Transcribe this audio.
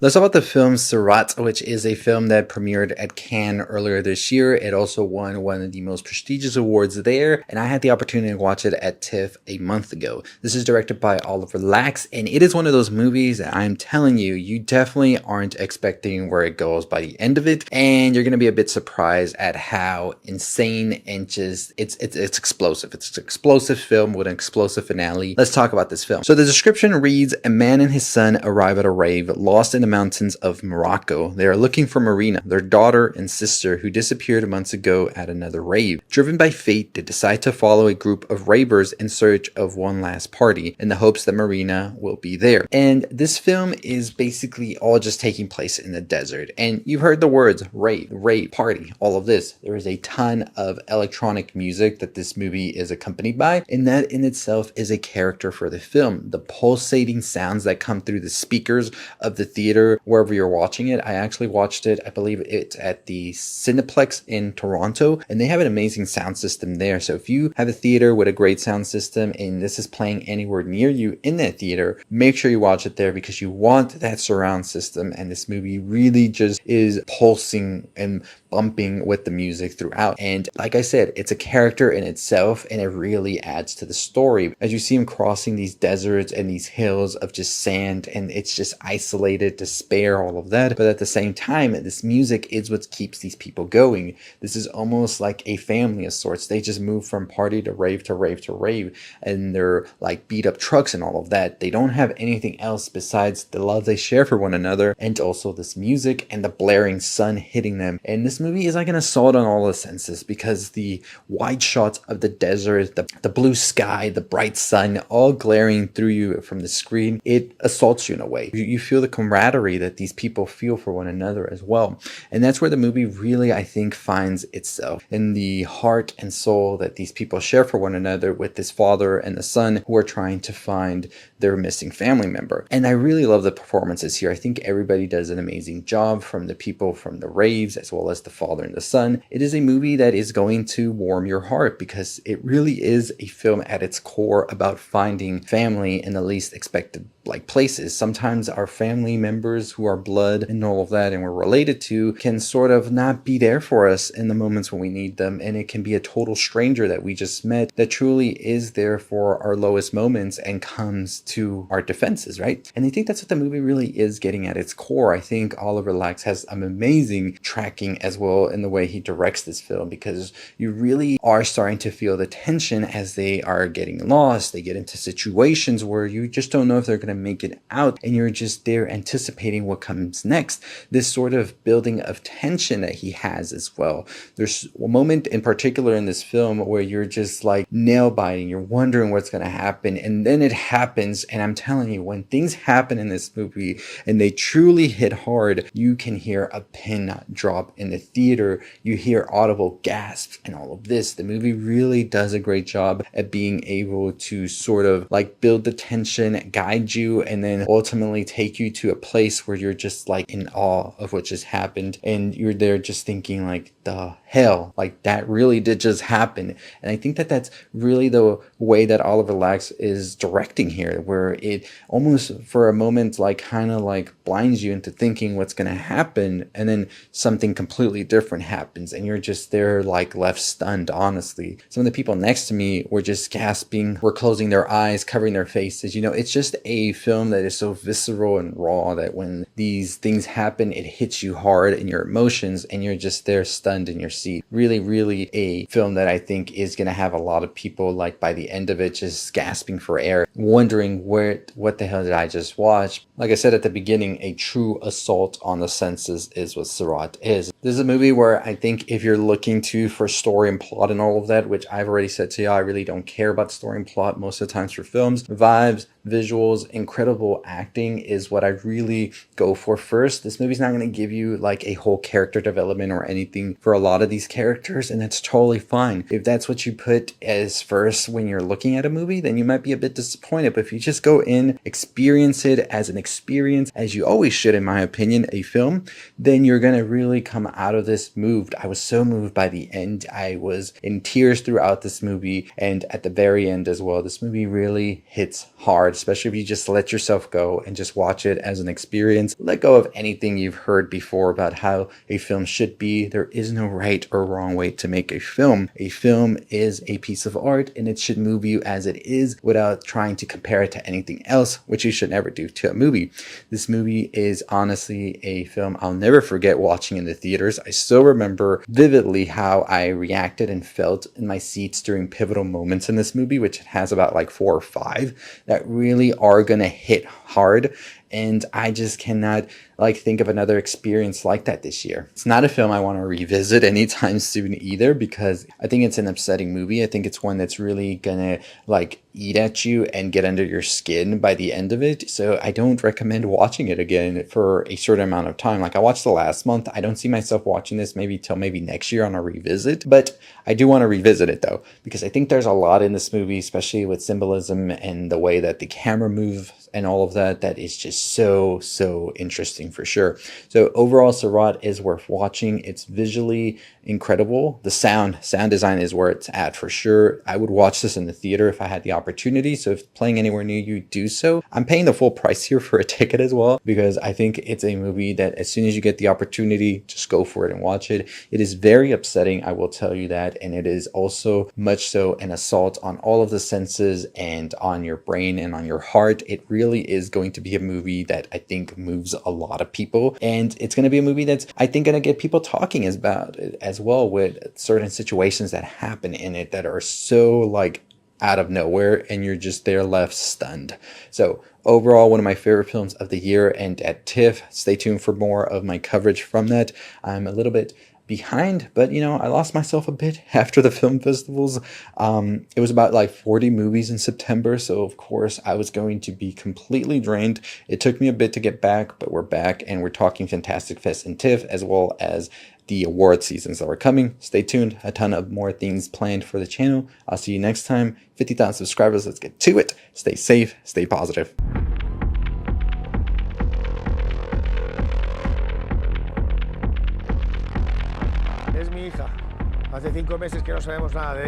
Let's talk about the film Sirāt, which is a film that premiered at Cannes earlier this year. It also won one of the most prestigious awards there, and I had the opportunity to watch it at TIFF a month ago. This is directed by Óliver Laxe, and it is one of those movies that I'm telling you, you definitely aren't expecting where it goes by the end of it, and you're going to be a bit surprised at how insane and just, it's explosive. It's an explosive film with an explosive finale. Let's talk about this film. So the description reads, a man and his son arrive at a rave, lost in the mountains of Morocco. They are looking for Marina, their daughter and sister, who disappeared months ago at another rave. Driven by fate, they decide to follow a group of ravers in search of one last party, in the hopes that Marina will be there. And this film is basically all just taking place in the desert. And you've heard the words rave, party, all of this. There is a ton of electronic music that this movie is accompanied by, and that in itself is a character for the film. The pulsating sounds that come through the speakers of the theater wherever you're watching it. I actually watched it, I believe it's at the Cineplex in Toronto, and they have an amazing sound system there. So if you have a theater with a great sound system and this is playing anywhere near you in that theater, make sure you watch it there because you want that surround system. And this movie really just is pulsing and bumping with the music throughout. And like I said, it's a character in itself, and it really adds to the story. As you see him crossing these deserts and these hills of just sand, and it's just isolated, despair, all of that. But at the same time, this music is what keeps these people going. This is almost like a family of sorts. They just move from party to rave to rave to rave, and they're like beat up trucks and all of that. They don't have anything else besides the love they share for one another, and also this music and the blaring sun hitting them. And this movie is like an assault on all the senses, because the wide shots of the desert, the blue sky, the bright sun, all glaring through you from the screen, it assaults you in a way. You feel the camaraderie that these people feel for one another as well. And that's where the movie really, I think, finds itself, in the heart and soul that these people share for one another, with this father and the son who are trying to find their missing family member. And I really love the performances here. I think everybody does an amazing job, from the people from the raves as well as the father and the son. It is a movie that is going to warm your heart, because it really is a film at its core about finding family in the least expected places. Sometimes our family members who are blood and all of that and we're related to can sort of not be there for us in the moments when we need them, and it can be a total stranger that we just met that truly is there for our lowest moments and comes to our defenses, right? And I think that's what the movie really is getting at its core. I think Óliver Laxe has an amazing tracking as well in the way he directs this film, because you really are starting to feel the tension as they are getting lost. They get into situations where you just don't know if they're going to make it out, and you're just there anticipating what comes next. This sort of building of tension that he has as well. There's a moment in particular in this film where you're just like nail biting, you're wondering what's going to happen, and then it happens. And I'm telling you, when things happen in this movie and they truly hit hard, you can hear a pin drop in the theater, you hear audible gasps and all of this. The movie really does a great job at being able to sort of build the tension, guide you, and then ultimately take you to a place where you're just in awe of what just happened, and you're there just thinking the hell, that really did just happen. And I think that that's really the way that Óliver Laxe is directing here, where it almost for a moment kind of blinds you into thinking what's going to happen, and then something completely different happens, and you're just there left stunned. Honestly, some of the people next to me were just gasping, were closing their eyes, covering their faces. It's just a film that is so visceral and raw that when these things happen, it hits you hard in your emotions, and you're just there stunned in your seat. Really, really a film that I think is going to have a lot of people by the end of it just gasping for air, wondering what the hell did I just watch? Like I said at the beginning, a true assault on the senses is what Sirāt is. This is a movie where I think if you're looking for story and plot and all of that, which I've already said to you, I really don't care about story and plot most of the times for films. Vibes, visuals, incredible acting is what I really go for first. This movie's not going to give you a whole character development or anything for a lot of these characters, and that's totally fine. If that's what you put as first when you're looking at a movie, then you might be a bit disappointed. But if you just go in, experience it as an experience, as you always should, in my opinion, a film, then you're going to really come out of this moved. I was so moved by the end. I was in tears throughout this movie, and at the very end as well. This movie really hits hard, especially if you just just let yourself go and just watch it as an experience. Let go of anything you've heard before about how a film should be. There is no right or wrong way to make a film. A film is a piece of art, and it should move you as it is without trying to compare it to anything else, which you should never do to a movie. This movie is honestly a film I'll never forget watching in the theaters. I still remember vividly how I reacted and felt in my seats during pivotal moments in this movie, which has about like 4 or 5 that really are gonna hit hard. And I just cannot think of another experience like that this year. It's not a film I want to revisit anytime soon either, because I think it's an upsetting movie. I think it's one that's really gonna eat at you and get under your skin by the end of it. So I don't recommend watching it again for a certain amount of time. I watched the last month. I don't see myself watching this till maybe next year on a revisit, but I do want to revisit it though, because I think there's a lot in this movie, especially with symbolism and the way that the camera moves and all of that, that is just so interesting for sure. So overall, Sirāt is worth watching. It's visually incredible. The sound design is where it's at for sure. I would watch this in the theater if I had the opportunity. So if playing anywhere near you, do so. I'm paying the full price here for a ticket as well, because I think it's a movie that as soon as you get the opportunity, just go for it and watch it. It is very upsetting, I will tell you that. And it is also much so an assault on all of the senses and on your brain and on your heart. It really is going to be a movie that I think moves a lot of people. And it's going to be a movie that's, I think, going to get people talking about it as well, with certain situations that happen in it that are so out of nowhere, and you're just there left stunned. So overall, one of my favorite films of the year, and at TIFF. Stay tuned for more of my coverage from that. I'm a little bit behind, but I lost myself a bit after the film festivals. It was about 40 movies in September, so of course I was going to be completely drained. It took me a bit to get back, but we're back, and we're talking Fantastic Fest and TIFF, as well as the award seasons that are coming. Stay tuned. A ton of more things planned for the channel. I'll see you next time. 50,000 subscribers. Let's get to it. Stay safe. Stay positive. Es mi hija. Hace 5 meses que no sabemos nada de ella.